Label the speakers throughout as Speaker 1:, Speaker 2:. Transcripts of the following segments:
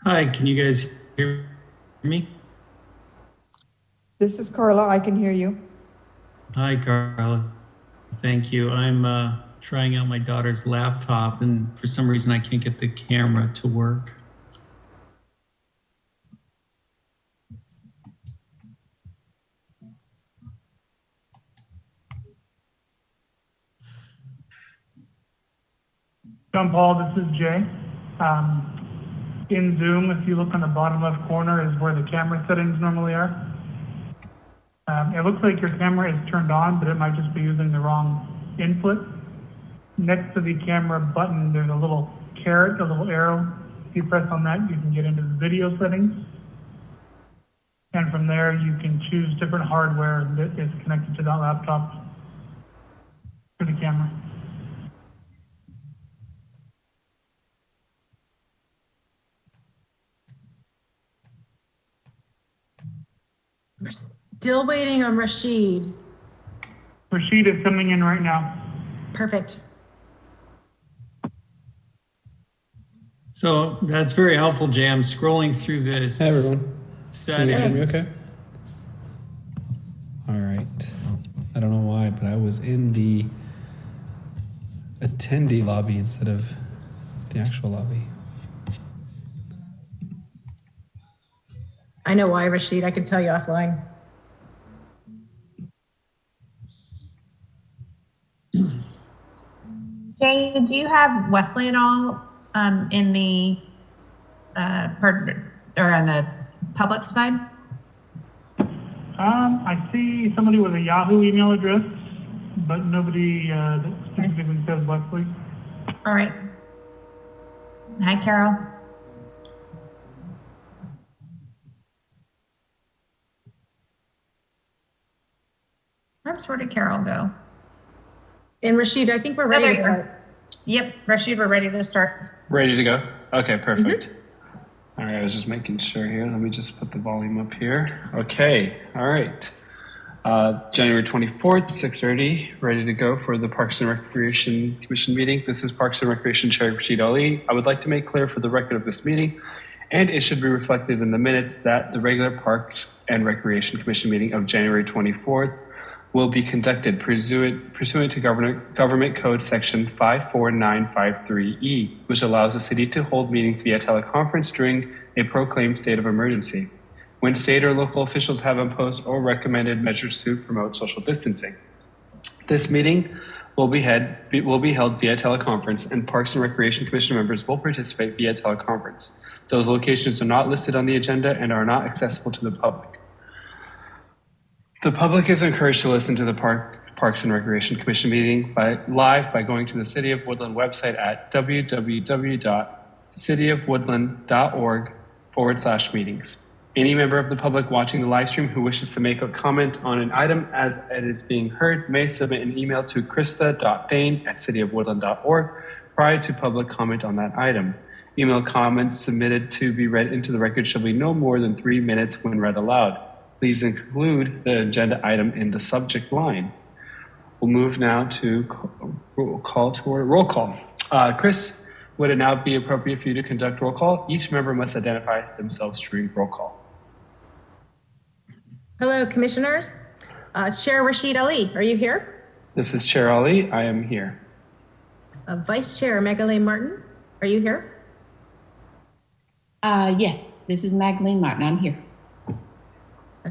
Speaker 1: Hi, can you guys hear me?
Speaker 2: This is Carla. I can hear you.
Speaker 1: Hi, Carla. Thank you. I'm trying out my daughter's laptop, and for some reason I can't get the camera to work.
Speaker 3: John Paul, this is Jay. In Zoom, if you look on the bottom left corner is where the camera settings normally are. It looks like your camera is turned on, but it might just be using the wrong input. Next to the camera button, there's a little caret, a little arrow. If you press on that, you can get into the video settings. And from there, you can choose different hardware that is connected to that laptop for the camera.
Speaker 4: We're still waiting on Rashid.
Speaker 3: Rashid is coming in right now.
Speaker 4: Perfect.
Speaker 1: So that's very helpful, Jay. I'm scrolling through this.
Speaker 5: Hey everyone. Can you guys hear me okay? All right. I don't know why, but I was in the attendee lobby instead of the actual lobby.
Speaker 4: I know why, Rashid. I can tell you offline.
Speaker 6: Jay, do you have Wesley at all in the part or on the public side?
Speaker 3: I see somebody with a Yahoo email address, but nobody that specifically says Wesley.
Speaker 6: All right. Hi, Carol. Oops, where did Carol go?
Speaker 4: And Rashid, I think we're ready to start.
Speaker 6: Yep, Rashid, we're ready to start.
Speaker 7: Ready to go? Okay, perfect. All right, I was just making sure here. Let me just put the volume up here. Okay, all right. January 24th, 6:30, ready to go for the Parks and Recreation Commission meeting. This is Parks and Recreation Chair Rashid Ali. I would like to make clear for the record of this meeting, and it should be reflected in the minutes, that the regular Parks and Recreation Commission meeting of January 24th will be conducted pursuant to Government Code Section 54953E, which allows the city to hold meetings via teleconference during a proclaimed state of emergency, when state or local officials have imposed or recommended measures to promote social distancing. This meeting will be held via teleconference, and Parks and Recreation Commission members will participate via teleconference. Those locations are not listed on the agenda and are not accessible to the public. The public is encouraged to listen to the Parks and Recreation Commission meeting live by going to the City of Woodland website at www.cityofwoodland.org/meetings. Any member of the public watching the live stream who wishes to make a comment on an item as it is being heard may submit an email to krista.thane@cityofwoodland.org prior to public comment on that item. Email comments submitted to be read into the record shall be no more than 3 minutes when read aloud. Please include the agenda item in the subject line. We'll move now to roll call. Chris, would it now be appropriate for you to conduct roll call? Each member must identify themselves during roll call.
Speaker 4: Hello, commissioners. Chair Rashid Ali, are you here?
Speaker 7: This is Chair Ali. I am here.
Speaker 4: Vice Chair Magdalene Martin, are you here?
Speaker 8: Yes, this is Magdalene Martin. I'm here.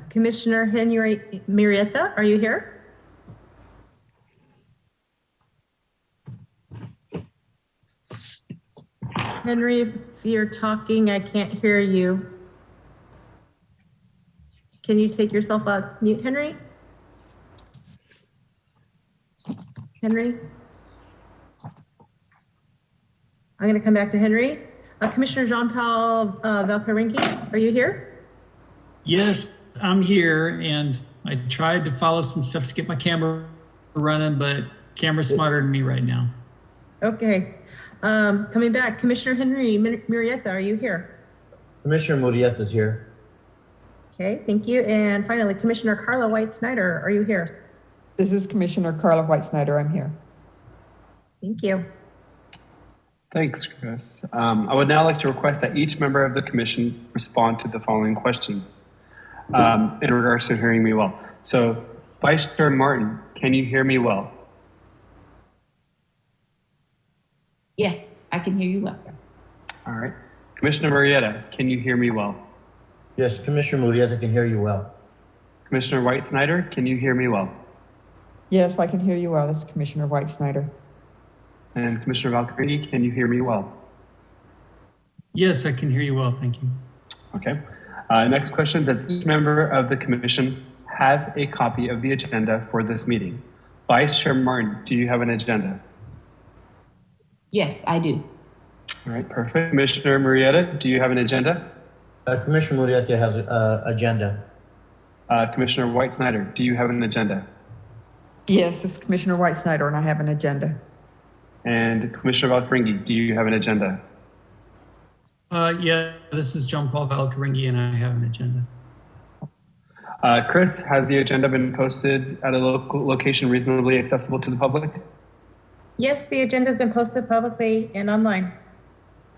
Speaker 4: Commissioner Henry Murrieta, are you here? Henry, if you're talking, I can't hear you. Can you take yourself off mute, Henry? Henry? I'm going to come back to Henry. Commissioner Jean-Paul Valcarinki, are you here?
Speaker 1: Yes, I'm here, and I tried to follow some steps to get my camera running, but camera's smarter than me right now.
Speaker 4: Okay. Coming back, Commissioner Henry Murrieta, are you here?
Speaker 9: Commissioner Murrieta is here.
Speaker 4: Okay, thank you. And finally, Commissioner Carla White-Snyder, are you here?
Speaker 2: This is Commissioner Carla White-Snyder. I'm here.
Speaker 4: Thank you.
Speaker 7: Thanks, Chris. I would now like to request that each member of the commission respond to the following questions in regards to hearing me well. So, Vice Chair Martin, can you hear me well?
Speaker 8: Yes, I can hear you well.
Speaker 7: All right. Commissioner Murrieta, can you hear me well?
Speaker 9: Yes, Commissioner Murrieta can hear you well.
Speaker 7: Commissioner White Snyder, can you hear me well?
Speaker 2: Yes, I can hear you well. This is Commissioner White Snyder.
Speaker 7: And Commissioner Valkyrie, can you hear me well?
Speaker 1: Yes, I can hear you well. Thank you.
Speaker 7: Okay. Next question. Does each member of the commission have a copy of the agenda for this meeting? Vice Chair Martin, do you have an agenda?
Speaker 8: Yes, I do.
Speaker 7: All right, perfect. Commissioner Murrieta, do you have an agenda?
Speaker 9: Commissioner Murrieta has an agenda.
Speaker 7: Commissioner White Snyder, do you have an agenda?
Speaker 2: Yes, this is Commissioner White Snyder, and I have an agenda.
Speaker 7: And Commissioner Valkyrie, do you have an agenda?
Speaker 1: Yeah, this is John Paul Valcaringi, and I have an agenda.
Speaker 7: Chris, has the agenda been posted at a local location reasonably accessible to the public?
Speaker 4: Yes, the agenda has been posted publicly and online.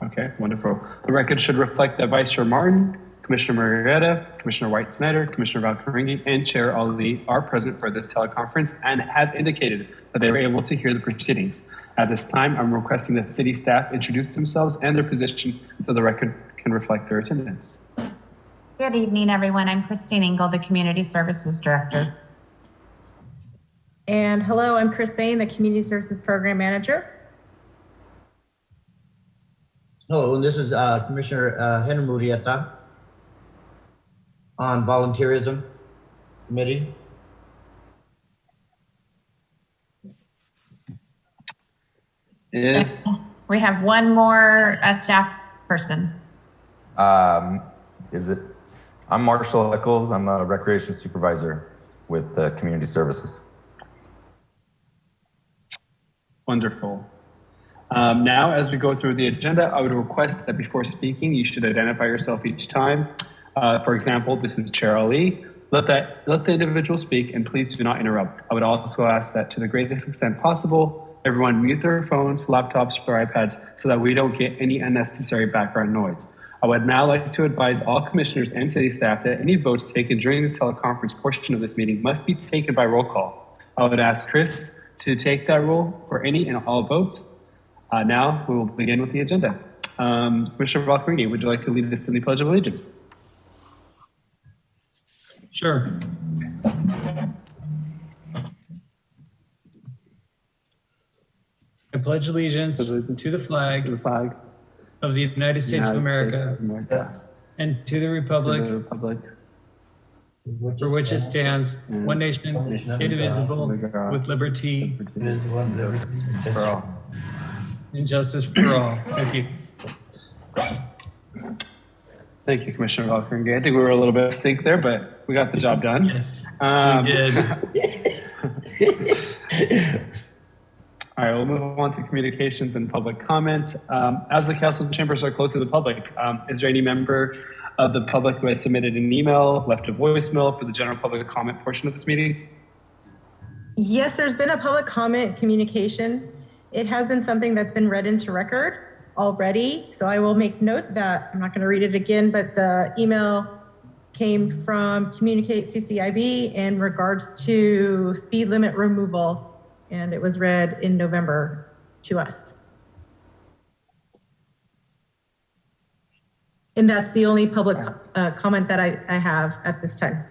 Speaker 7: Okay, wonderful. The record should reflect that Vice Chair Martin, Commissioner Murrieta, Commissioner White Snyder, Commissioner Valcaringi, and Chair Ali are present for this teleconference and have indicated that they were able to hear the proceedings. At this time, I'm requesting that city staff introduce themselves and their positions so the record can reflect their attendance.
Speaker 6: Good evening, everyone. I'm Christine Engel, the Community Services Director.
Speaker 4: And hello, I'm Chris Bain, the Community Services Program Manager.
Speaker 9: Hello, and this is Commissioner Henry Murrieta on Volunteerism Committee.
Speaker 6: We have one more staff person.
Speaker 10: I'm Marshall Eccles. I'm a recreation supervisor with the Community Services.
Speaker 7: Wonderful. Now, as we go through the agenda, I would request that before speaking, you should identify yourself each time. For example, this is Chair Ali. Let the individual speak, and please do not interrupt. I would also ask that to the greatest extent possible, everyone mute their phones, laptops, or iPads so that we don't get any unnecessary background noise. I would now like to advise all commissioners and city staff that any votes taken during this teleconference portion of this meeting must be taken by roll call. I would ask Chris to take that roll for any and all votes. Now we will begin with the agenda. Commissioner Valkyrie, would you like to lead us in the Pledge of Allegiance?
Speaker 1: Sure. I pledge allegiance to the flag of the United States of America and to the republic for which it stands, one nation, indivisible, with liberty
Speaker 7: For all.
Speaker 1: and justice for all. Thank you.
Speaker 7: Thank you, Commissioner Valkyrie. I think we were a little bit of sync there, but we got the job done.
Speaker 1: Yes, we did.
Speaker 7: All right, we'll move on to communications and public comment. As the council chambers are closed to the public, is there any member of the public who has submitted an email, left a voicemail for the general public comment portion of this meeting?
Speaker 4: Yes, there's been a public comment communication. It has been something that's been read into record already. So I will make note that I'm not going to read it again, but the email came from Communicate CCIB in regards to speed limit removal. And it was read in November to us. And that's the only public comment that I have at this time.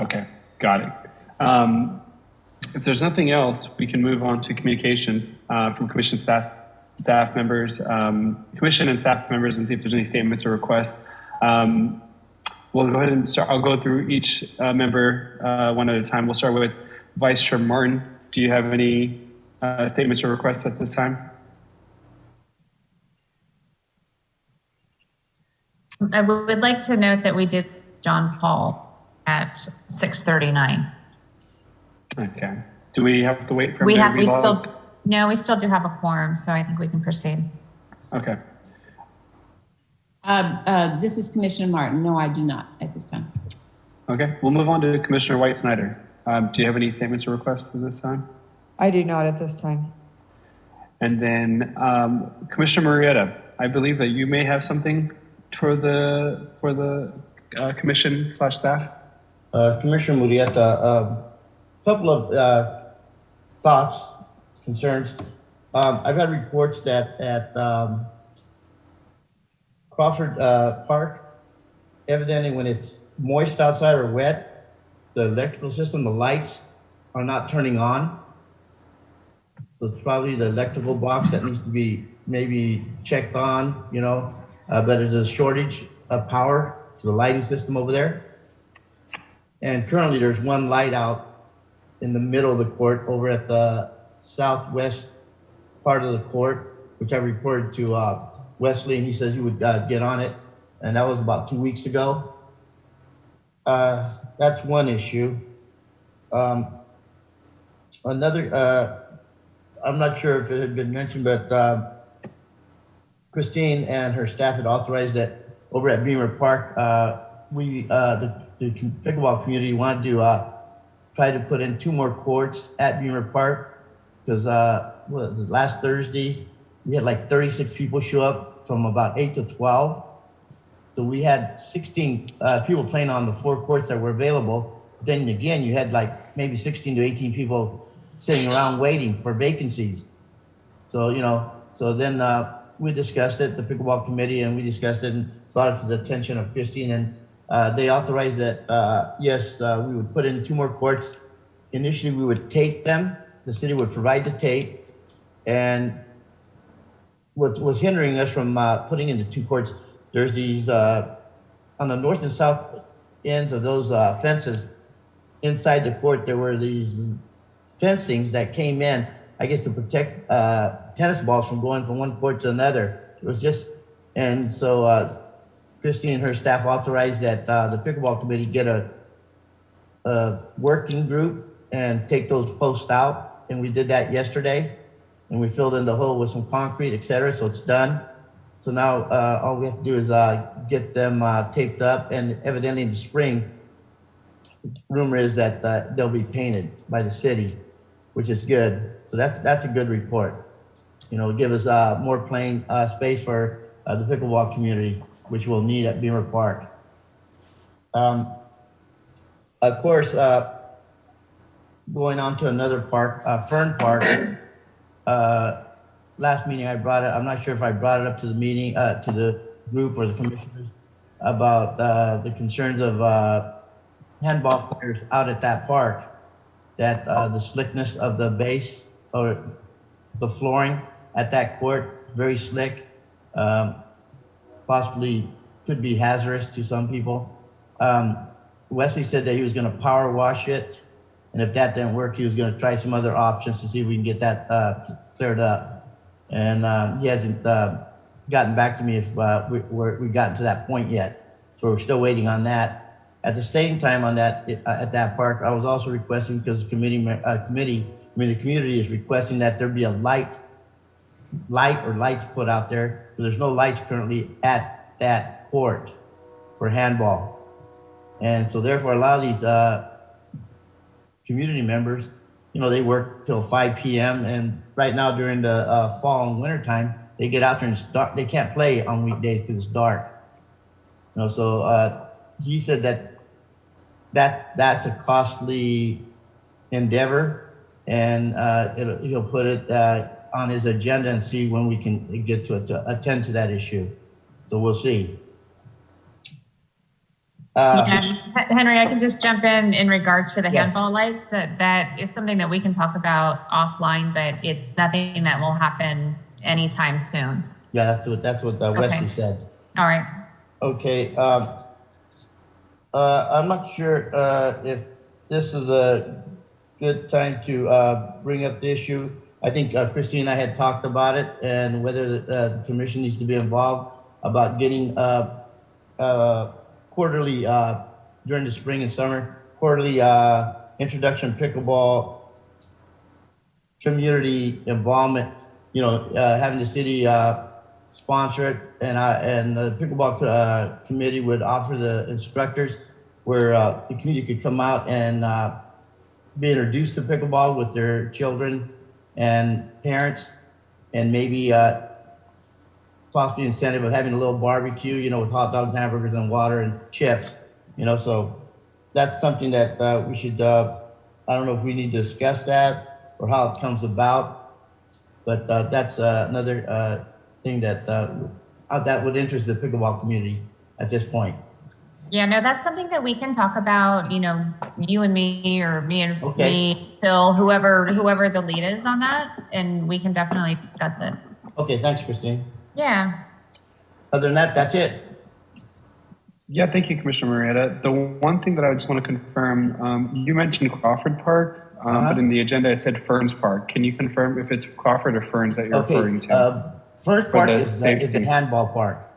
Speaker 7: Okay, got it. If there's nothing else, we can move on to communications from commission staff members, commission and staff members, and see if there's any statements or requests. We'll go ahead and start. I'll go through each member one at a time. We'll start with Vice Chair Martin. Do you have any statements or requests at this time?
Speaker 6: I would like to note that we did John Paul at 6:39.
Speaker 7: Okay. Do we have to wait for?
Speaker 6: We still do have a quorum, so I think we can proceed.
Speaker 7: Okay.
Speaker 8: This is Commissioner Martin. No, I do not at this time.
Speaker 7: Okay. We'll move on to Commissioner White Snyder. Do you have any statements or requests at this time?
Speaker 2: I do not at this time.
Speaker 7: And then Commissioner Murrieta, I believe that you may have something for the commission / staff.
Speaker 9: Commissioner Murrieta, a couple of thoughts, concerns. I've had reports that at Crawford Park, evidently when it's moist outside or wet, the electrical system, the lights are not turning on. So it's probably the electrical box that needs to be maybe checked on, you know, but there's a shortage of power to the lighting system over there. And currently there's one light out in the middle of the court over at the southwest part of the court, which I reported to Wesley, and he says he would get on it. And that was about 2 weeks ago. That's one issue. Another, I'm not sure if it had been mentioned, but Christine and her staff had authorized that over at Beamer Park, the pickleball community wanted to try to put in 2 more courts at Beamer Park, because last Thursday we had like 36 people show up from about 8 to 12. So we had 16 people playing on the 4 courts that were available. Then again, you had like maybe 16 to 18 people sitting around waiting for vacancies. So, you know, so then we discussed it, the pickleball committee, and we discussed it and brought it to the attention of Christine, and they authorized that, yes, we would put in 2 more courts. Initially, we would tape them. The city would provide the tape. And what was hindering us from putting in the 2 courts, there's these, on the north and south ends of those fences, inside the court, there were these fencings that came in, I guess, to protect tennis balls from going from one court to another. It was just, and so Christine and her staff authorized that the pickleball committee get a working group and take those posts out. And we did that yesterday, and we filled in the hole with some concrete, etc. So it's done. So now all we have to do is get them taped up, and evidently in the spring, rumor is that they'll be painted by the city, which is good. So that's a good report. You know, give us more playing space for the pickleball community, which we'll need at Beamer Park. Of course, going on to another park, Fern Park. Last meeting I brought it, I'm not sure if I brought it up to the meeting, to the group or the commissioners, about the concerns of handball players out at that park, that the slickness of the base or the flooring at that court, very slick, possibly could be hazardous to some people. Wesley said that he was going to power wash it, and if that didn't work, he was going to try some other options to see if we can get that cleared up. And he hasn't gotten back to me if we've gotten to that point yet. So we're still waiting on that. At the same time on that, at that park, I was also requesting, because the the community is requesting that there be a lights put out there. There's no lights currently at that court for handball. And so therefore a lot of these community members, you know, they work till 5 p.m. and right now during the fall and winter time, they get out there and it's dark. They can't play on weekdays because it's dark. You know, so he said that's a costly endeavor, and he'll put it on his agenda and see when we can get to attend to that issue. So we'll see.
Speaker 6: Yeah, Henry, I can just jump in regards to the
Speaker 9: Yes.
Speaker 6: handball lights. That is something that we can talk about offline, but it's nothing that will happen anytime soon.
Speaker 9: Yeah, that's what Wesley
Speaker 6: Okay.
Speaker 9: said.
Speaker 6: All right.
Speaker 9: Okay. I'm not sure if this is a good time to bring up the issue. I think Christine and I had talked about it, and whether the commission needs to be involved about getting quarterly, during the spring and summer, quarterly introduction pickleball community involvement, you know, having the city sponsor it, and the pickleball committee would offer the instructors where the community could come out and be introduced to pickleball with their children and parents, and maybe possibly incentive of having a little barbecue, with hot dogs, hamburgers, and water and chips, so that's something that we should, I don't know if we need to discuss that or how it comes about, but that's another thing that would interest the pickleball community at this point.
Speaker 6: Yeah, no, that's something that we can talk about, you and me, or me and
Speaker 9: Okay.
Speaker 6: me, Phil, whoever the lead is on that, and we can definitely discuss it.
Speaker 9: Okay, thanks, Christine.
Speaker 6: Yeah.
Speaker 9: Other than that, that's it.
Speaker 7: Yeah, thank you, Commissioner Marietta. The one thing that I just want to confirm, you mentioned Crawford Park, but in the agenda it said Ferns Park. Can you confirm if it's Crawford or Ferns that you're referring to?
Speaker 9: Ferns Park is the handball park.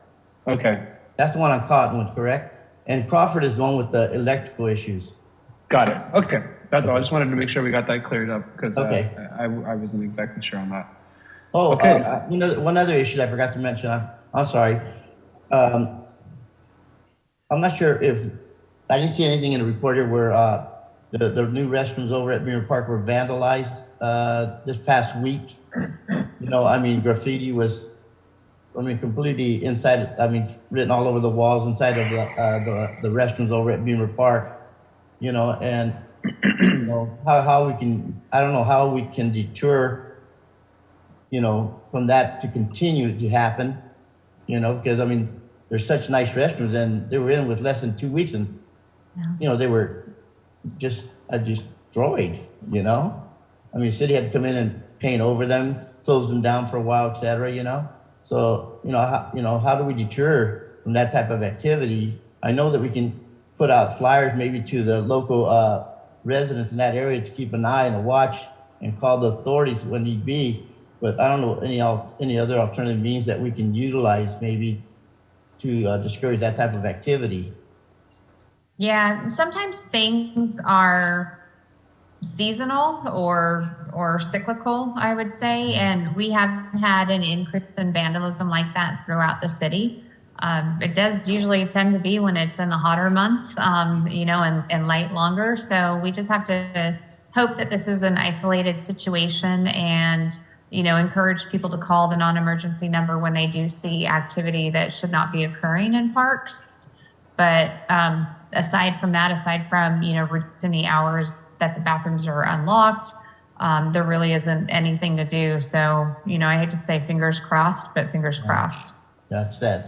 Speaker 7: Okay,
Speaker 9: That's the one on Cottonwood, correct? And Crawford is the one with the electrical issues.
Speaker 7: got it. Okay, that's all. I just wanted to make sure we got that cleared up because
Speaker 9: Okay.
Speaker 7: I wasn't exactly sure on that.
Speaker 9: Oh,
Speaker 7: Okay.
Speaker 9: one other issue that I forgot to mention. I'm sorry. I'm not sure if I didn't see anything in the report here where the new restrooms over at Beamer Park were vandalized this past week. Graffiti was, completely inside. Written all over the walls inside of the restrooms over at Beamer Park. And how we can, I don't know how we can deter, from that to continue to happen, because there's such nice restrooms and they were in with less than 2 weeks and, they were just destroyed, the city had to come in and paint over them, close them down for a while, et cetera, So, how do we deter from that type of activity? I know that we can put out flyers maybe to the local residents in that area to keep an eye and a watch and call the authorities when need be. But I don't know any other alternative means that we can utilize maybe to discourage that type of activity.
Speaker 6: Yeah, sometimes things are seasonal or cyclical, I would say, and we have had an increase in vandalism like that throughout the city. It does usually tend to be when it's in the hotter months, and light longer. So we just have to hope that this is an isolated situation and, encourage people to call the non-emergency number when they do see activity that should not be occurring in parks. But aside from, reducing the hours that the bathrooms are unlocked, there really isn't anything to do. So, I hate to say fingers crossed, but fingers crossed.
Speaker 9: That's a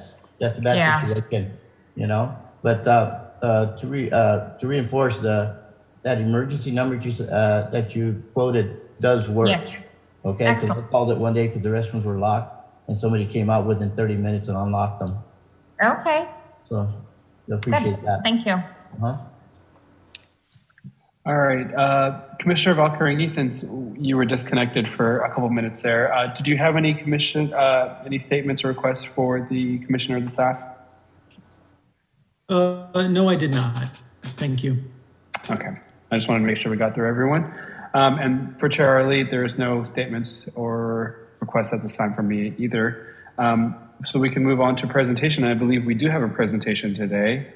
Speaker 9: bad situation, But to reinforce that emergency number that you quoted does work.
Speaker 6: Yes.
Speaker 9: Okay, because I called it one day because the restrooms were locked and somebody came out within 30 minutes and unlocked them.
Speaker 6: Okay.
Speaker 9: So I appreciate that.
Speaker 6: Thank you.
Speaker 7: All right, Commissioner Valcarini, since you were disconnected for a couple minutes there, did you have any any statements or requests for the commissioner or the staff?
Speaker 1: No, I did not. Thank you.
Speaker 7: Okay, I just wanted to make sure we got through everyone. And for Chair Arley, there is no statements or requests at this time from me either. So we can move on to presentation. I believe we do have a presentation today.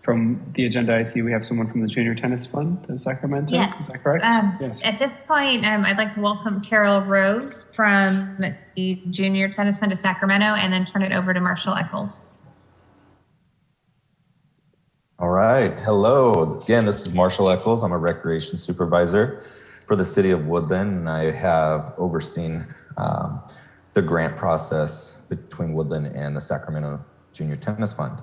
Speaker 7: From the agenda, I see we have someone from the Junior Tennis Fund of Sacramento.
Speaker 6: Yes.
Speaker 7: Is that correct? Yes.
Speaker 6: At this point, I'd like to welcome Carol Rose from the Junior Tennis Fund of Sacramento and then turn it over to Marshall Eccles.
Speaker 10: All right. Hello. Again, this is Marshall Eccles. I'm a recreation supervisor for the city of Woodland, and I have overseen the grant process between Woodland and the Sacramento Junior Tennis Fund.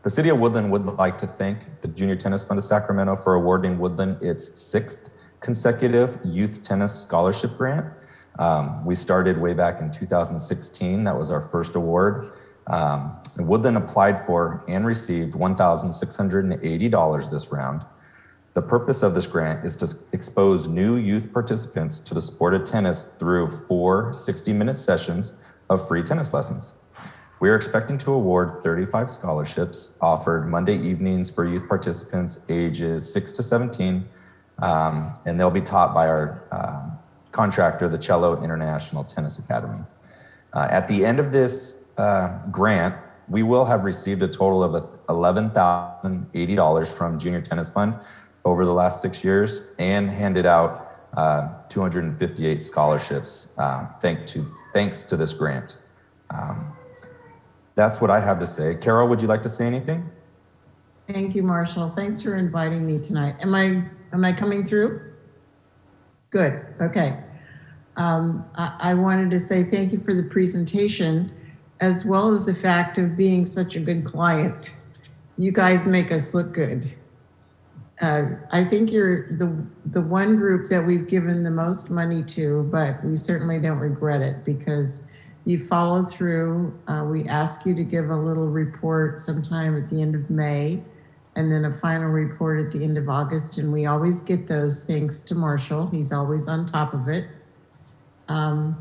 Speaker 10: The city of Woodland would like to thank the Junior Tennis Fund of Sacramento for awarding Woodland its 6th consecutive youth tennis scholarship grant. We started way back in 2016. That was our first award. Woodland applied for and received $1,680 this round. The purpose of this grant is to expose new youth participants to the sport of tennis through 4 60-minute sessions of free tennis lessons. We are expecting to award 35 scholarships offered Monday evenings for youth participants ages 6 to 17, and they'll be taught by our contractor, the Cello International Tennis Academy. At the end of this grant, we will have received a total of $11,080 from Junior Tennis Fund over the last 6 years and handed out 258 scholarships thanks to this grant. That's what I have to say. Carol, would you like to say anything?
Speaker 11: Thank you, Marshall. Thanks for inviting me tonight. Am I coming through? Good. Okay. I wanted to say thank you for the presentation, as well as the fact of being such a good client. You guys make us look good. I think you're the one group that we've given the most money to, but we certainly don't regret it because you follow through. We ask you to give a little report sometime at the end of May, and then a final report at the end of August. And we always get those thanks to Marshall. He's always on top of it.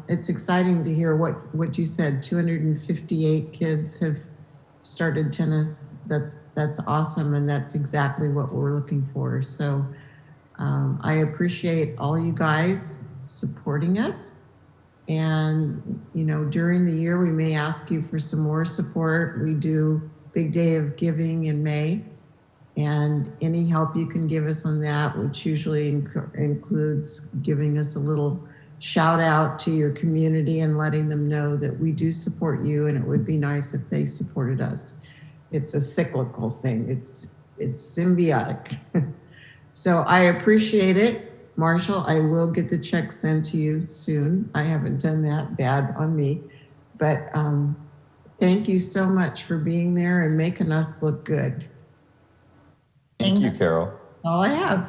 Speaker 11: It's exciting to hear what you said. 258 kids have started tennis. That's awesome, and that's exactly what we're looking for. So I appreciate all you guys supporting us. And during the year, we may ask you for some more support. We do Big Day of Giving in May, and any help you can give us on that, which usually includes giving us a little shout out to your community and letting them know that we do support you, and it would be nice if they supported us. It's a cyclical thing. It's symbiotic. So I appreciate it. Marshall, I will get the check sent to you soon. I haven't done that, bad on me. But thank you so much for being there and making us look good.
Speaker 10: Thank you, Carol.
Speaker 11: That's all I have.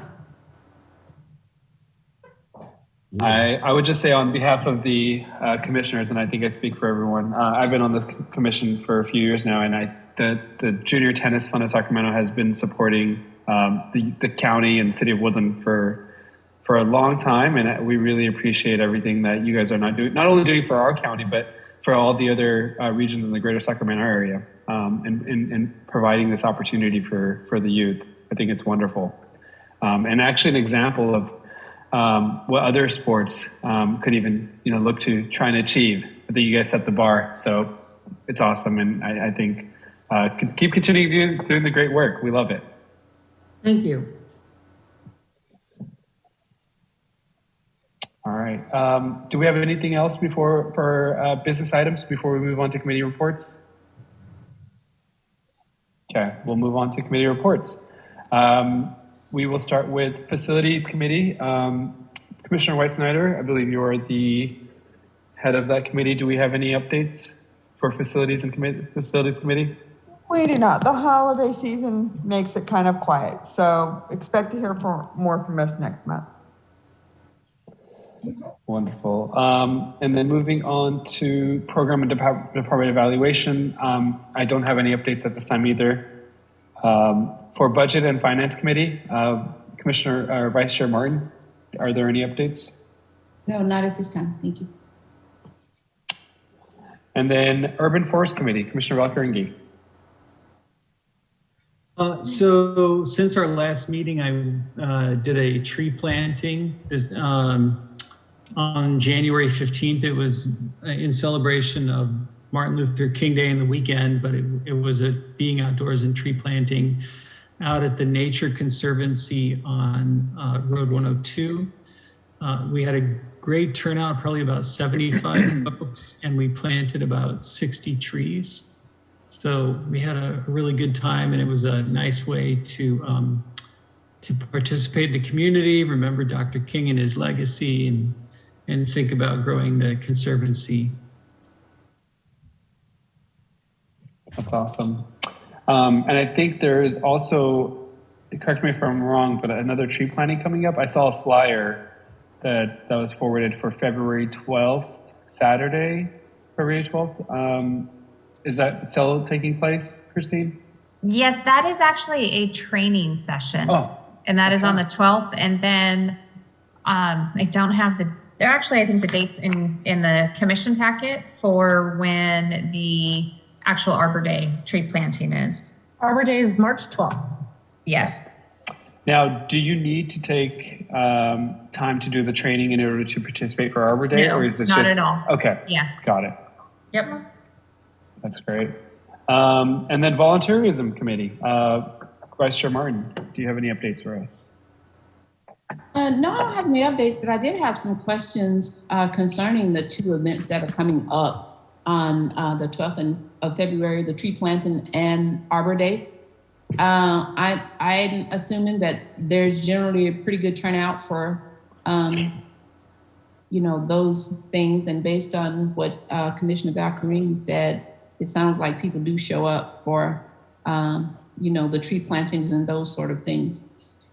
Speaker 7: I would just say on behalf of the commissioners, and I think I speak for everyone, I've been on this commission for a few years now, and the Junior Tennis Fund of Sacramento has been supporting the county and city of Woodland for a long time, and we really appreciate everything that you guys are not only doing for our county, but for all the other regions in the greater Sacramento area, and providing this opportunity for the youth. I think it's wonderful. And actually an example of what other sports could even look to try and achieve. I think you guys set the bar, so it's awesome, and I think keep continuing doing the great work. We love it.
Speaker 11: Thank you.
Speaker 7: All right. Do we have anything else for business items before we move on to committee reports? Okay, we'll move on to committee reports. We will start with Facilities Committee. Commissioner White-Snyder, I believe you are the head of that committee. Do we have any updates for Facilities Committee?
Speaker 2: We do not. The holiday season makes it kind of quiet, so expect to hear more from us next month.
Speaker 7: Wonderful. And then moving on to Program and Department Evaluation. I don't have any updates at this time either. For Budget and Finance Committee, Commissioner or Vice Chair Martin, are there any updates?
Speaker 8: No, not at this time. Thank you.
Speaker 7: And then Urban Forest Committee, Commissioner Valkeringi.
Speaker 1: So since our last meeting, I did a tree planting. On January 15th, it was in celebration of Martin Luther King Day and the weekend, but it was a being outdoors and tree planting out at the Nature Conservancy on Road 102. We had a great turnout, probably about 75 folks, and we planted about 60 trees. So we had a really good time, and it was a nice way to participate in the community, remember Dr. King and his legacy, and think about growing the Conservancy.
Speaker 7: That's awesome. And I think there is also, correct me if I'm wrong, but another tree planting coming up. I saw a flyer that was forwarded for February 12th, Saturday, February 12th. Is that still taking place, Christine?
Speaker 6: Yes, that is actually a training session.
Speaker 7: Oh.
Speaker 6: And that is on the 12th. And then I don't have I think the dates in the commission packet for when the actual Arbor Day tree planting is.
Speaker 4: Arbor Day is March 12th.
Speaker 6: Yes.
Speaker 7: Now, do you need to take time to do the training in order to participate for Arbor Day?
Speaker 6: No,
Speaker 7: or is this
Speaker 6: not
Speaker 7: just,
Speaker 6: at all.
Speaker 7: Okay.
Speaker 6: Yeah.
Speaker 7: Got it.
Speaker 6: Yep.
Speaker 7: That's great. And then Volunteerism Committee. Vice Chair Martin, do you have any updates for us?
Speaker 8: No, I don't have any updates, but I did have some questions concerning the two events that are coming up on the 12th of February, the tree planting and Arbor Day. I'm assuming that there's generally a pretty good turnout for, those things. And based on what Commissioner Valcarini said, it sounds like people do show up for, the tree plantings and those sort of things.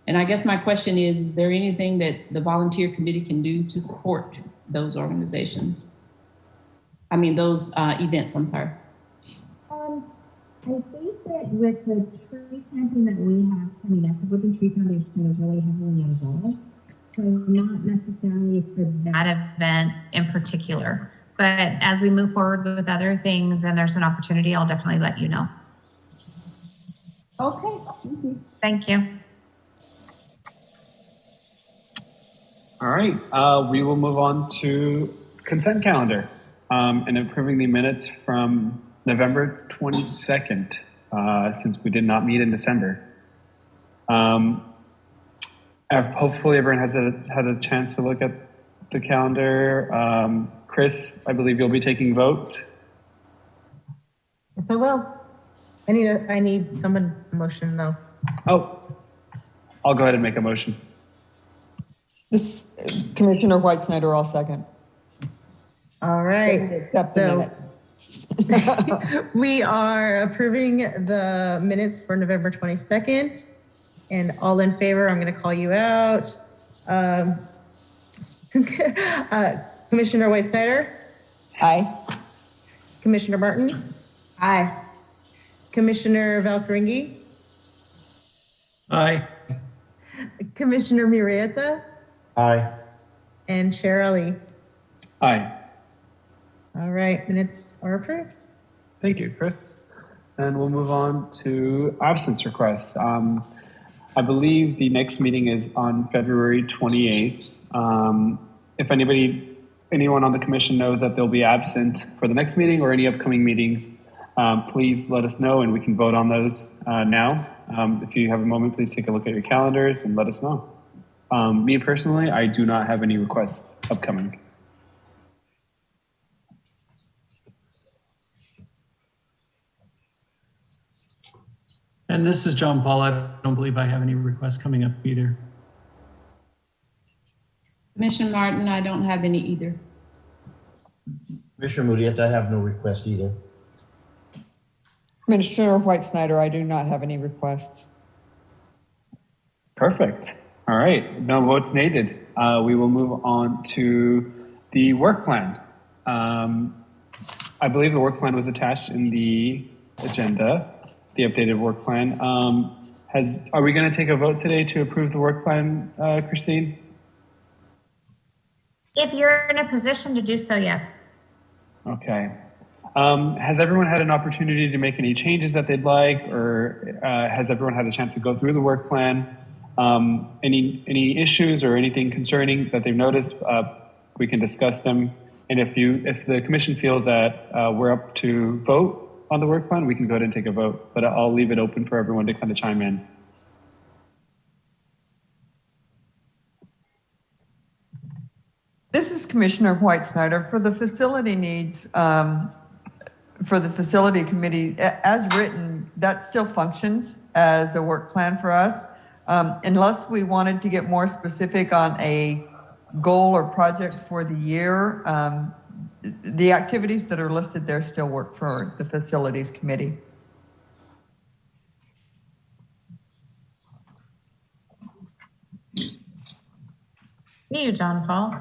Speaker 8: And I guess my question is there anything that the volunteer committee can do to support those organizations? I mean, those events, I'm sorry.
Speaker 12: I think that with the tree planting that we have coming up, the Woodland Tree Foundation is really heavily involved. So not necessarily for
Speaker 6: That event in particular. But as we move forward with other things and there's an opportunity, I'll definitely let you know.
Speaker 12: Okay, thank you.
Speaker 6: Thank you.
Speaker 7: All right, we will move on to consent calendar and approving the minutes from November 22nd, since we did not meet in December. Hopefully everyone has had a chance to look at the calendar. Chris, I believe you'll be taking vote.
Speaker 4: Yes, I will. I need someone motion though.
Speaker 7: Oh, I'll go ahead and make a motion.
Speaker 2: This Commissioner White Snyder, all second.
Speaker 4: All right.
Speaker 2: Accept the minute.
Speaker 4: We are approving the minutes for November 22nd. And all in favor, I'm going to call you out. Commissioner White Snyder?
Speaker 2: Aye.
Speaker 4: Commissioner Martin?
Speaker 8: Aye.
Speaker 4: Commissioner Valcaringi?
Speaker 1: Aye.
Speaker 4: Commissioner Murrieta?
Speaker 9: Aye.
Speaker 4: And Chair Ali?
Speaker 7: Aye.
Speaker 4: All right, minutes are approved.
Speaker 7: Thank you, Chris. And we'll move on to absence requests. I believe the next meeting is on February 28th. If anyone on the commission knows that they'll be absent for the next meeting or any upcoming meetings, please let us know and we can vote on those now. If you have a moment, please take a look at your calendars and let us know. Me personally, I do not have any requests upcoming.
Speaker 1: And this is John Paul. I don't believe I have any requests coming up either.
Speaker 8: Commissioner Martin, I don't have any either.
Speaker 9: Commissioner Murrieta, I have no request either.
Speaker 2: Commissioner White Snyder, I do not have any requests.
Speaker 7: Perfect. All right, no votes needed. We will move on to the work plan. I believe the work plan was attached in the agenda, the updated work plan. Are we going to take a vote today to approve the work plan, Christine?
Speaker 6: If you're in a position to do so, yes.
Speaker 7: Okay. Has everyone had an opportunity to make any changes that they'd like, or has everyone had a chance to go through the work plan? Any issues or anything concerning that they've noticed, we can discuss them. And if the commission feels that we're up to vote on the work plan, we can go ahead and take a vote, but I'll leave it open for everyone to kind of chime in.
Speaker 2: This is Commissioner White Snyder. For the facility needs, for the facility committee, as written, that still functions as a work plan for us. Unless we wanted to get more specific on a goal or project for the year, the activities that are listed there still work for the facilities committee.
Speaker 6: See you, John Paul.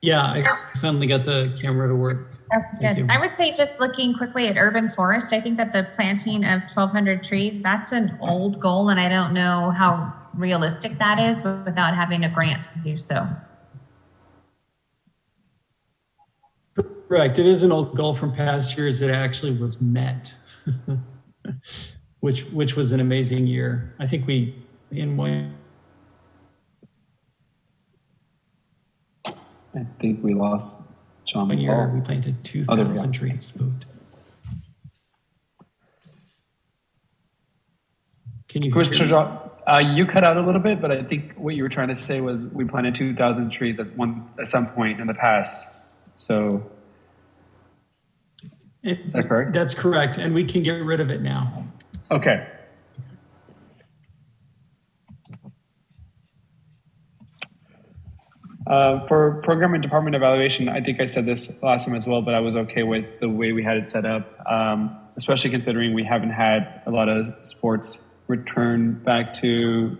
Speaker 1: Yeah, I finally got the camera to work.
Speaker 6: That's
Speaker 1: Thank
Speaker 6: good.
Speaker 1: you.
Speaker 6: I would say just looking quickly at urban forest, I think that the planting of 1,200 trees, that's an old goal, and I don't know how realistic that is without having a grant to do so.
Speaker 1: Correct. It is an old goal from past years that actually was met, which was an amazing year. I think we, in one.
Speaker 7: I think we lost John
Speaker 1: One year,
Speaker 7: Paul.
Speaker 1: we planted
Speaker 7: Oh, there we
Speaker 1: 2,000
Speaker 7: go.
Speaker 1: trees. Moved. Can you hear
Speaker 7: Commissioner
Speaker 1: me?
Speaker 7: John, You cut out a little bit, but I think what you were trying to say was we planted 2,000 trees at some point in the past. So is that correct?
Speaker 1: That's correct, and we can get rid of it now.
Speaker 7: Okay. For program and department evaluation, I think I said this last time as well, but I was okay with the way we had it set up, especially considering we haven't had a lot of sports return back to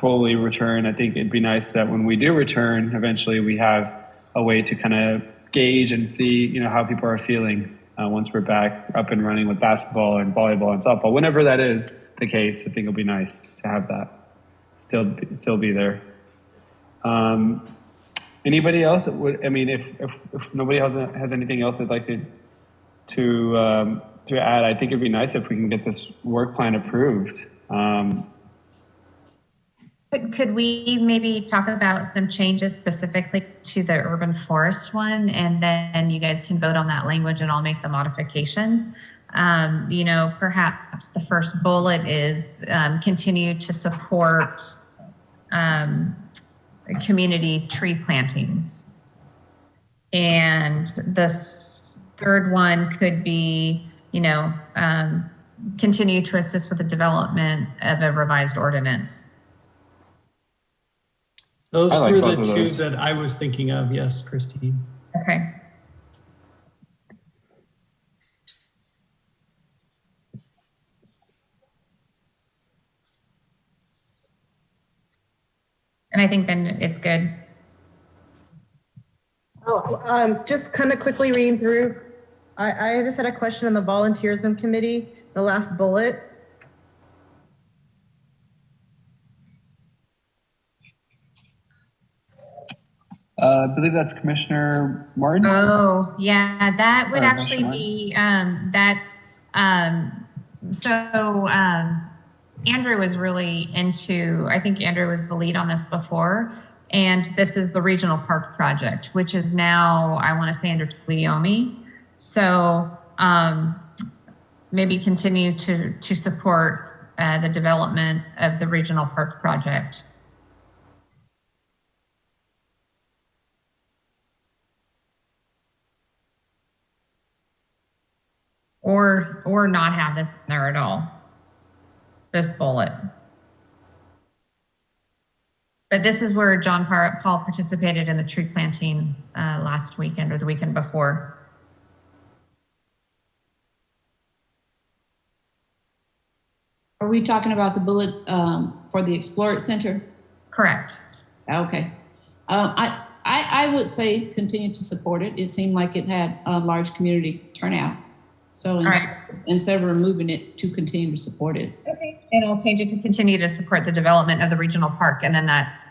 Speaker 7: fully return. I think it'd be nice that when we do return, eventually we have a way to kind of gauge and see, how people are feeling once we're back up and running with basketball and volleyball and softball. Whenever that is the case, I think it'll be nice to have that still be there. Anybody else if nobody else has anything else they'd like to add, I think it'd be nice if we can get this work plan approved.
Speaker 6: Could we maybe talk about some changes specifically to the urban forest one, and then you guys can vote on that language and I'll make the modifications. Perhaps the first bullet is continue to support community tree plantings. And the third one could be, continue to assist with the development of a revised ordinance.
Speaker 1: Those
Speaker 7: were
Speaker 1: the two that I was thinking of. Yes, Christine.
Speaker 6: Okay. And I think then it's good.
Speaker 4: Just kind of quickly reading through, I just had a question on the Volunteerism Committee, the last bullet.
Speaker 7: I believe that's Commissioner Martin.
Speaker 6: Oh, yeah, that would actually be, Andrew was really I think Andrew was the lead on this before, and this is the regional park project, which is now, I want to say, under Tuolumne. So maybe continue to support the development of the regional park project. Or not have this in there at all, this bullet. But this is where John Paul participated in the tree planting last weekend or the weekend before.
Speaker 8: Are we talking about the bullet for the Explore It Center?
Speaker 6: Correct.
Speaker 8: Okay. I would say continue to support it. It seemed like it had a large community turnout. So instead of removing it, to continue to support it.
Speaker 6: Okay, and I'll change it to continue to support the development of the regional park. And then that's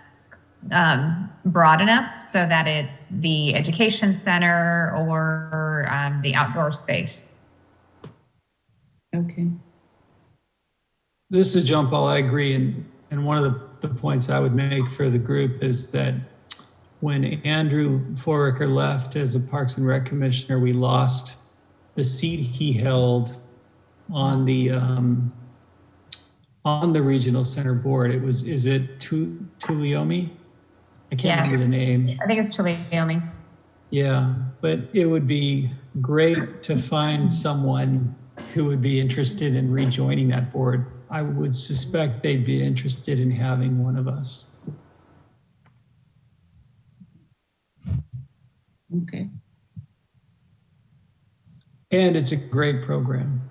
Speaker 6: broad enough so that it's the education center or the outdoor space.
Speaker 8: Okay.
Speaker 1: This is John Paul. I agree. And one of the points I would make for the group is that when Andrew Foraker left as a Parks and Rec Commissioner, we lost the seat he held on the regional center board. Is it Tuolumne? I can't remember the name.
Speaker 6: I think it's Tuolumne.
Speaker 1: Yeah, but it would be great to find someone who would be interested in rejoining that board. I would suspect they'd be interested in having one of us.
Speaker 8: Okay.
Speaker 1: And it's a great program.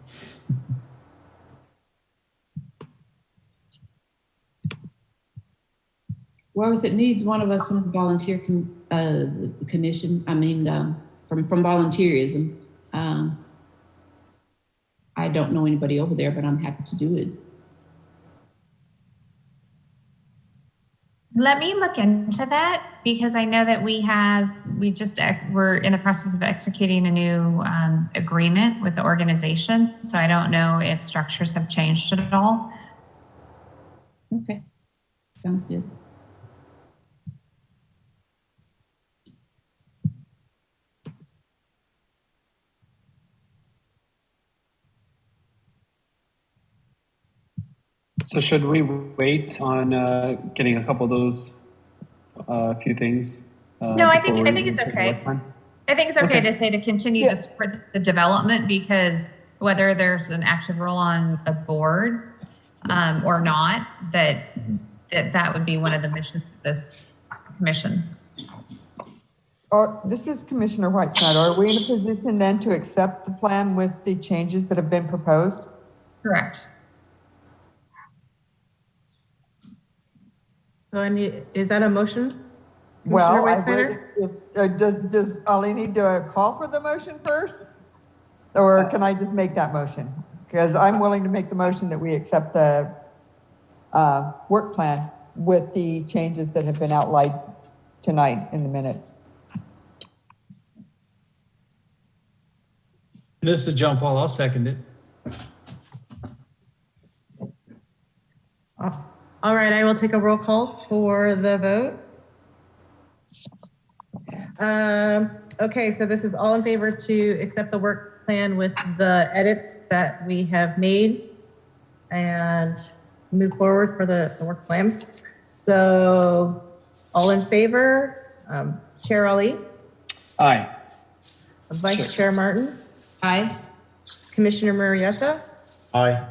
Speaker 8: Well, if it needs one of us from the volunteer commission, from volunteerism, I don't know anybody over there, but I'm happy to do it.
Speaker 6: Let me look into that, because I know that we're in the process of executing a new agreement with the organization. So I don't know if structures have changed at all.
Speaker 8: Okay, sounds good.
Speaker 7: So should we wait on getting a couple of those few things?
Speaker 6: No, I think
Speaker 7: before we
Speaker 6: it's
Speaker 7: take the
Speaker 6: okay.
Speaker 7: work plan?
Speaker 6: I think it's okay
Speaker 7: Okay.
Speaker 6: to say to continue to support the development, because whether there's an active role on a board or not, that would be one of the missions of this commission.
Speaker 2: This is Commissioner White Snyder. Are we in a position then to accept the plan with the changes that have been proposed?
Speaker 6: Correct.
Speaker 4: So is that a motion?
Speaker 2: Well,
Speaker 4: Commissioner Whiteside?
Speaker 2: does Ali need to call for the motion first? Or can I just make that motion? Because I'm willing to make the motion that we accept the work plan with the changes that have been outlined tonight in the minutes.
Speaker 1: This is John Paul. I'll second it.
Speaker 4: All right, I will take a roll call for the vote. Okay, so this is all in favor to accept the work plan with the edits that we have made and move forward for the work plan. So all in favor, Chair Ali,
Speaker 7: Aye.
Speaker 4: Vice Chair Martin,
Speaker 8: Aye.
Speaker 4: Commissioner Murrieta,
Speaker 9: Aye.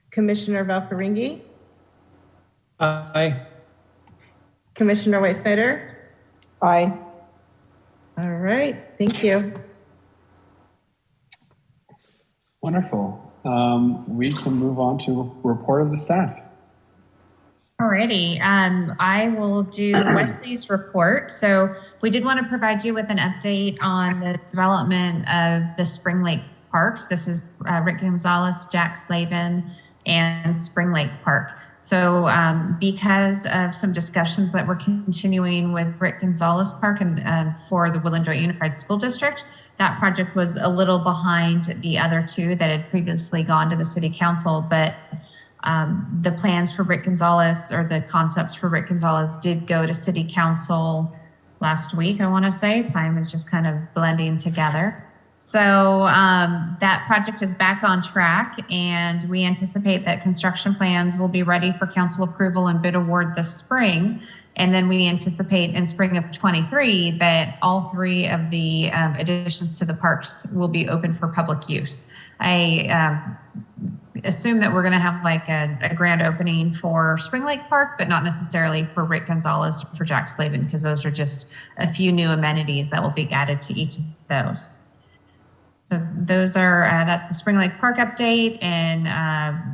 Speaker 4: Commissioner Valcaringi,
Speaker 1: Aye.
Speaker 4: Commissioner White Snyder.
Speaker 2: Aye.
Speaker 4: All right, thank you.
Speaker 7: Wonderful. We can move on to report of the staff.
Speaker 6: Alrighty, I will do Wesley's report. So we did want to provide you with an update on the development of the Spring Lake Parks. This is Rick Gonzalez, Jack Slavin, and Spring Lake Park. So because of some discussions that we're continuing with Rick Gonzalez Park and for the Woodland Joint Unified School District, that project was a little behind the other two that had previously gone to the city council, but the plans for Rick Gonzalez, or the concepts for Rick Gonzalez, did go to city council last week, I want to say. Time is just kind of blending together. So that project is back on track, and we anticipate that construction plans will be ready for council approval and bid award this spring. And then we anticipate in spring of 23 that all three of the additions to the parks will be open for public use. I assume that we're going to have like a grand opening for Spring Lake Park, but not necessarily for Rick Gonzalez or for Jack Slavin, because those are just a few new amenities that will be added to each of those. So those are, that's the Spring Lake Park update. And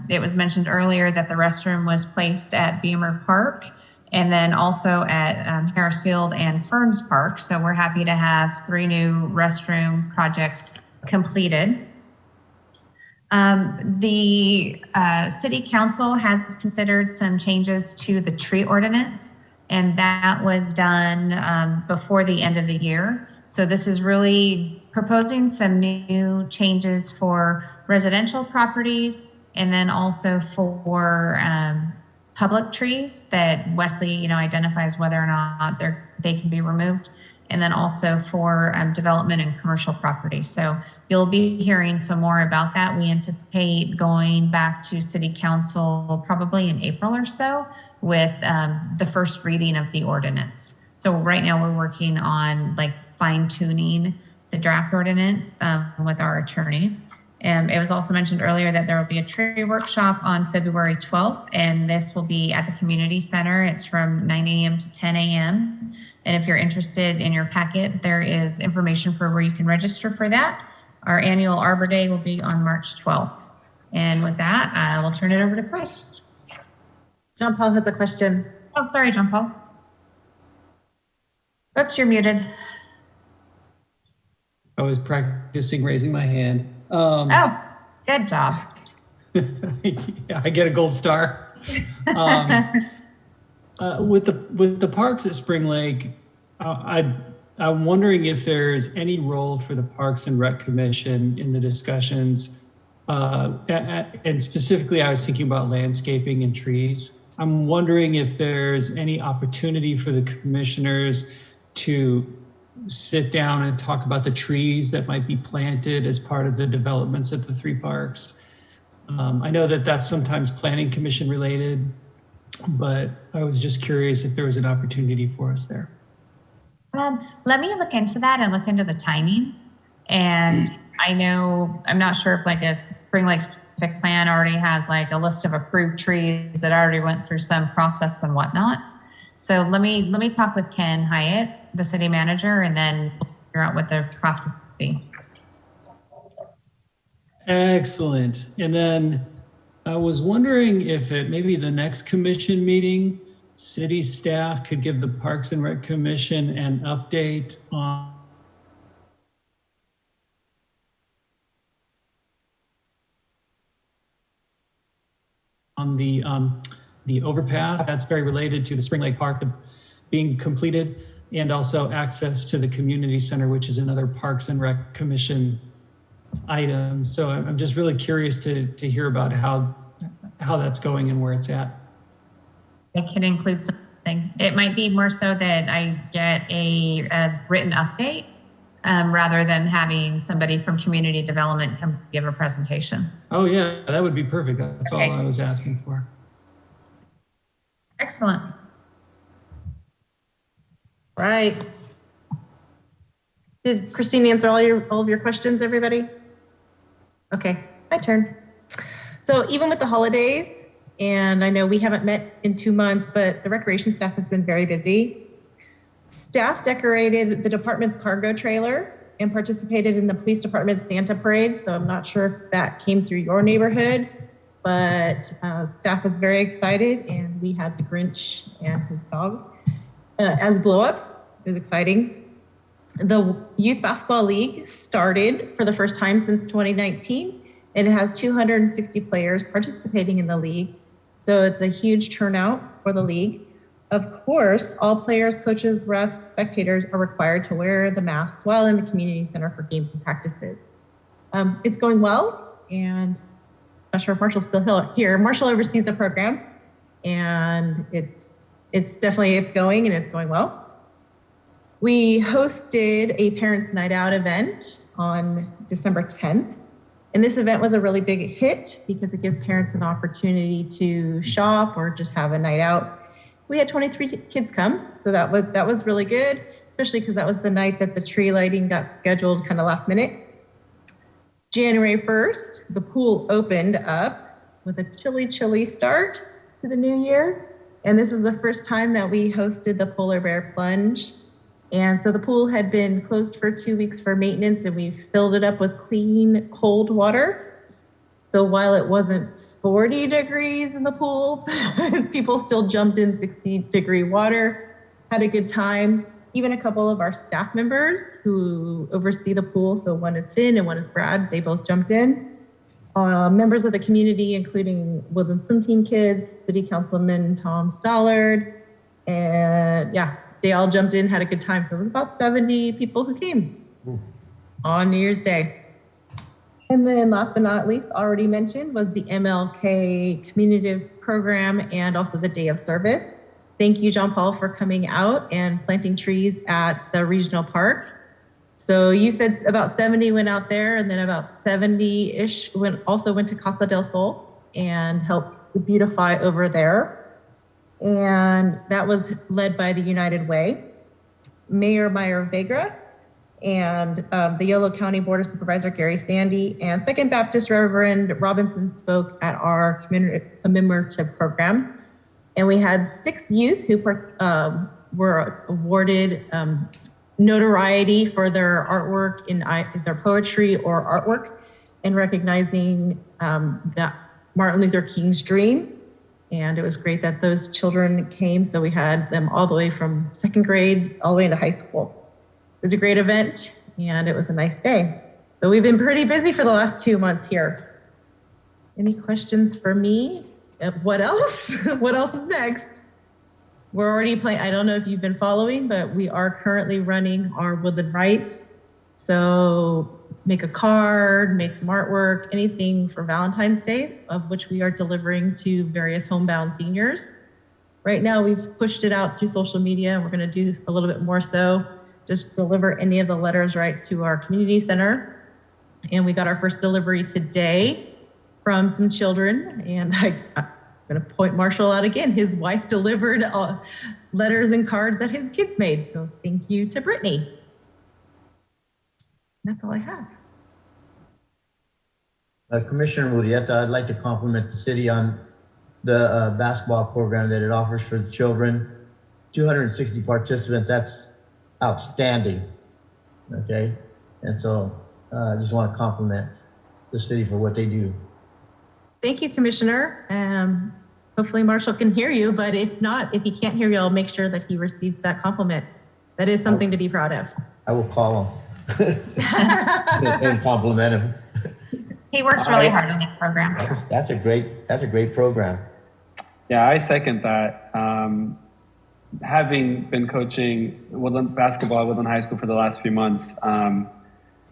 Speaker 6: it was mentioned earlier that the restroom was placed at Beamer Park and then also at Harris Field and Ferns Park. So we're happy to have 3 new restroom projects completed. The city council has considered some changes to the tree ordinance, and that was done before the end of the year. So this is really proposing some new changes for residential properties, and then also for public trees that Wesley, identifies whether or not they can be removed, and then also for development and commercial property. So you'll be hearing some more about that. We anticipate going back to city council probably in April or so with the first reading of the ordinance. So right now we're working on fine tuning the draft ordinance with our attorney. And it was also mentioned earlier that there will be a tree workshop on February 12th, and this will be at the community center. It's from 9 a.m. to 10 a.m. And if you're interested, in your packet, there is information for where you can register for that. Our annual Arbor Day will be on March 12th. And with that, I will turn it over to Chris.
Speaker 4: John Paul has a question.
Speaker 6: Oh, sorry, John Paul. Oops, you're muted.
Speaker 1: I was practicing raising my hand.
Speaker 6: Oh, good job.
Speaker 1: Yeah, I get a gold star. With the parks at Spring Lake, I'm wondering if there's any role for the Parks and Rec Commission in the discussions. And specifically, I was thinking about landscaping and trees. I'm wondering if there's any opportunity for the commissioners to sit down and talk about the trees that might be planted as part of the developments at the 3 parks. I know that that's sometimes planning commission related, but I was just curious if there was an opportunity for us there.
Speaker 6: Let me look into that and look into the timing. And I know, I'm not sure if like a Spring Lake specific plan already has like a list of approved trees that already went through some process and whatnot. So let me talk with Ken Hyatt, the city manager, and then figure out what the process would be.
Speaker 1: Excellent. And then I was wondering if at maybe the next commission meeting, city staff could give the Parks and Rec Commission an update on the overpass that's very related to the Spring Lake Park being completed, and also access to the community center, which is another Parks and Rec Commission item. So I'm just really curious to hear about how that's going and where it's at.
Speaker 6: I can include something. It might be more so that I get a written update rather than having somebody from community development come give a presentation.
Speaker 1: Oh yeah, that would be perfect. That's
Speaker 6: Okay.
Speaker 1: all I was asking for.
Speaker 6: Excellent.
Speaker 4: Right. Did Christine answer all of your questions, everybody? Okay, my turn. So even with the holidays, and I know we haven't met in 2 months, but the recreation staff has been very busy. Staff decorated the department's cargo trailer and participated in the police department Santa parade. So I'm not sure if that came through your neighborhood, but staff was very excited, and we had the Grinch and his dog as blow-ups. It was exciting. The Youth Basketball League started for the first time since 2019, and it has 260 players participating in the league. So it's a huge turnout for the league. Of course, all players, coaches, refs, spectators are required to wear the masks while in the community center for games and practices. It's going well, and I'm not sure if Marshall's still here. Marshall oversees the program, and it's going and it's going well. We hosted a Parents Night Out event on December 10th. And this event was a really big hit because it gives parents an opportunity to shop or just have a night out. We had 23 kids come, so that was really good, especially because that was the night that the tree lighting got scheduled kind of last minute. January 1st, the pool opened up with a chilly start to the new year. And this was the first time that we hosted the polar bear plunge. And so the pool had been closed for 2 weeks for maintenance, and we filled it up with clean, cold water. So while it wasn't 40 degrees in the pool, people still jumped in 60-degree water, had a good time. Even a couple of our staff members who oversee the pool, so one is Finn and one is Brad, they both jumped in. Members of the community, including Woodland swim team kids, City Councilman Tom Stollard, and yeah, they all jumped in, had a good time. So it was about 70 people who came on New Year's Day. And then last but not least, already mentioned, was the MLK Community Program and also the Day of Service. Thank you, John Paul, for coming out and planting trees at the regional park. So you said about 70 went out there, and then about 70-ish went to Casa del Sol and helped beautify over there. And that was led by the United Way, Mayor Meyer Vegra, and the Yolo County Board of Supervisor Gary Sandy, and Second Baptist Reverend Robinson spoke at our commemorative program. And we had 6 youth who were awarded notoriety for their artwork in their poetry or artwork, and recognizing that Martin Luther King's dream. And it was great that those children came. So we had them all the way from 2nd grade all the way into high school. It was a great event, and it was a nice day. So we've been pretty busy for the last 2 months here. Any questions for me? What else? What else is next? We're already playing, I don't know if you've been following, but we are currently running our Woodland Rights. So make a card, make some artwork, anything for Valentine's Day, of which we are delivering to various homebound seniors. Right now, we've pushed it out through social media, and we're going to do a little bit more so. Just deliver any of the letters right to our community center. And we got our first delivery today from some children, and I'm going to point Marshall out again. His wife delivered letters and cards that his kids made. So thank you to Brittany. That's all I have.
Speaker 9: Commissioner Murrieta, I'd like to compliment the city on the basketball program that it offers for the children. 260 participants, that's outstanding. Okay, and so I just want to compliment the city for what they do.
Speaker 4: Thank you, Commissioner. Hopefully Marshall can hear you, but if not, if he can't hear you, I'll make sure that he receives that compliment. That is something to be proud of.
Speaker 9: I will call him and compliment him.
Speaker 6: He works really hard on that program.
Speaker 9: That's a great program.
Speaker 7: Yeah, I second that. Having been coaching Woodland basketball at Woodland High School for the last few months,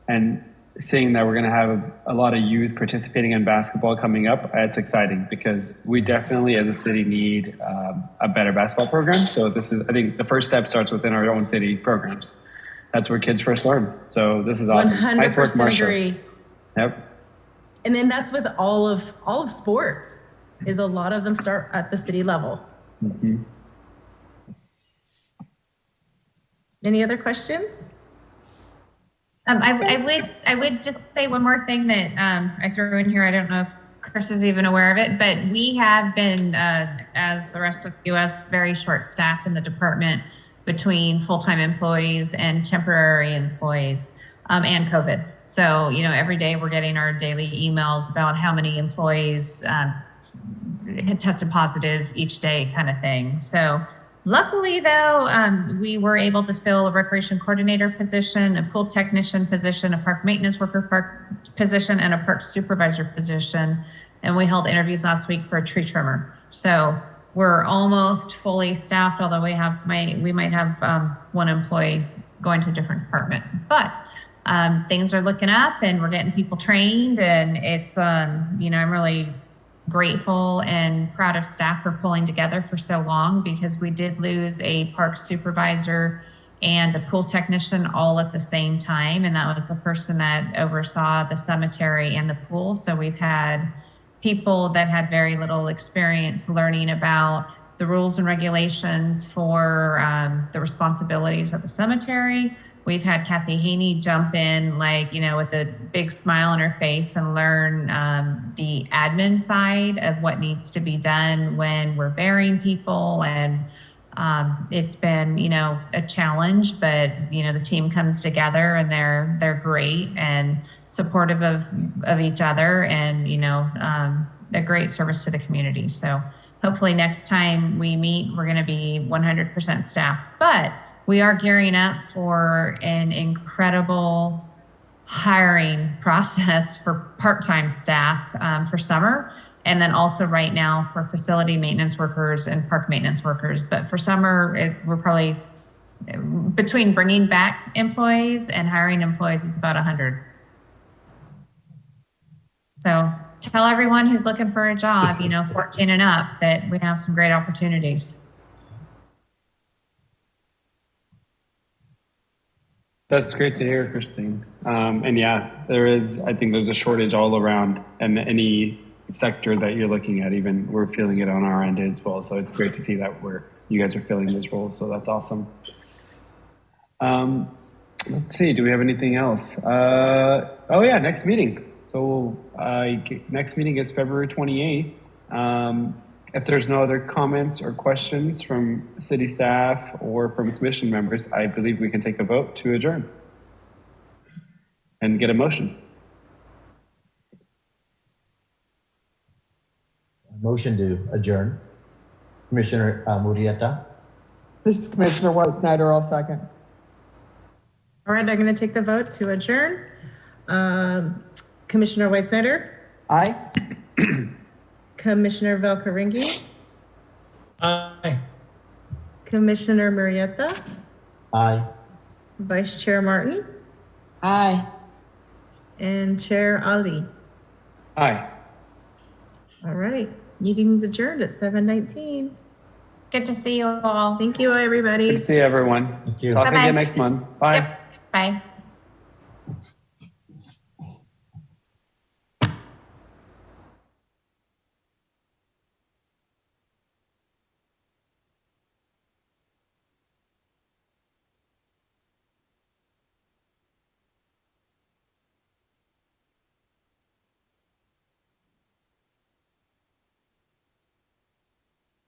Speaker 7: and seeing that we're going to have a lot of youth participating in basketball coming up, it's exciting because we definitely as a city need a better basketball program. So this is, I think the first step starts within our own city programs. That's where kids first learn. So this is awesome.
Speaker 4: 100%
Speaker 7: Nice work, Marshall.
Speaker 4: agree.
Speaker 7: Yep.
Speaker 4: And then that's with all of sports, is a lot of them start at the city level.
Speaker 7: Mm-hmm.
Speaker 4: Any other questions?
Speaker 6: I would just say one more thing that I threw in here. I don't know if Chris is even aware of it, but we have been, as the rest of the U.S., very short-staffed in the department between full-time employees and temporary employees and COVID. So, every day we're getting our daily emails about how many employees had tested positive each day kind of thing. So luckily though, we were able to fill a recreation coordinator position, a pool technician position, a park maintenance worker position, and a park supervisor position. And we held interviews last week for a tree trimmer. So we're almost fully staffed, although we might have one employee going to a different department. But things are looking up and we're getting people trained, and it's, I'm really grateful and proud of staff for pulling together for so long, because we did lose a park supervisor and a pool technician all at the same time. And that was the person that oversaw the cemetery and the pool. So we've had people that had very little experience learning about the rules and regulations for the responsibilities of the cemetery. We've had Kathy Haney jump in, with a big smile on her face and learn the admin side of what needs to be done when we're burying people. And it's been, a challenge, but, the team comes together and they're great and supportive of each other, and, a great service to the community. So hopefully next time we meet, we're going to be 100% staffed. But we are gearing up for an incredible hiring process for part-time staff for summer. And then also right now for facility maintenance workers and park maintenance workers. But for summer, we're probably, between bringing back employees and hiring employees, it's about 100. So tell everyone who's looking for a job, 14 and up, that we have some great opportunities.
Speaker 7: That's great to hear, Christine. And yeah, I think there's a shortage all around, and any sector that you're looking at, even we're feeling it on our end as well. So it's great to see that you guys are filling those roles. So that's awesome. Let's see, do we have anything else? Oh yeah, next meeting. So next meeting is February 28th. If there's no other comments or questions from city staff or from commission members, I believe we can take a vote to adjourn and get a motion.
Speaker 9: Motion to adjourn. Commissioner Murrieta.
Speaker 2: This is Commissioner White Snyder, I'll second.
Speaker 4: All right, I'm going to take the vote to adjourn. Commissioner White Snyder?
Speaker 2: Aye.
Speaker 4: Commissioner Velkaringi?
Speaker 1: Aye.
Speaker 4: Commissioner Murrieta?
Speaker 9: Aye.
Speaker 4: Vice Chair Martin?
Speaker 8: Aye.
Speaker 4: And Chair Ali?
Speaker 7: Aye.
Speaker 4: All right, meeting's adjourned at 7:19.
Speaker 6: Good to see you all.
Speaker 4: Thank you, everybody.
Speaker 7: Good to see everyone.
Speaker 9: Thank you.
Speaker 7: Talk
Speaker 6: Bye-bye.
Speaker 7: again next month. Bye.
Speaker 6: Yep. Bye.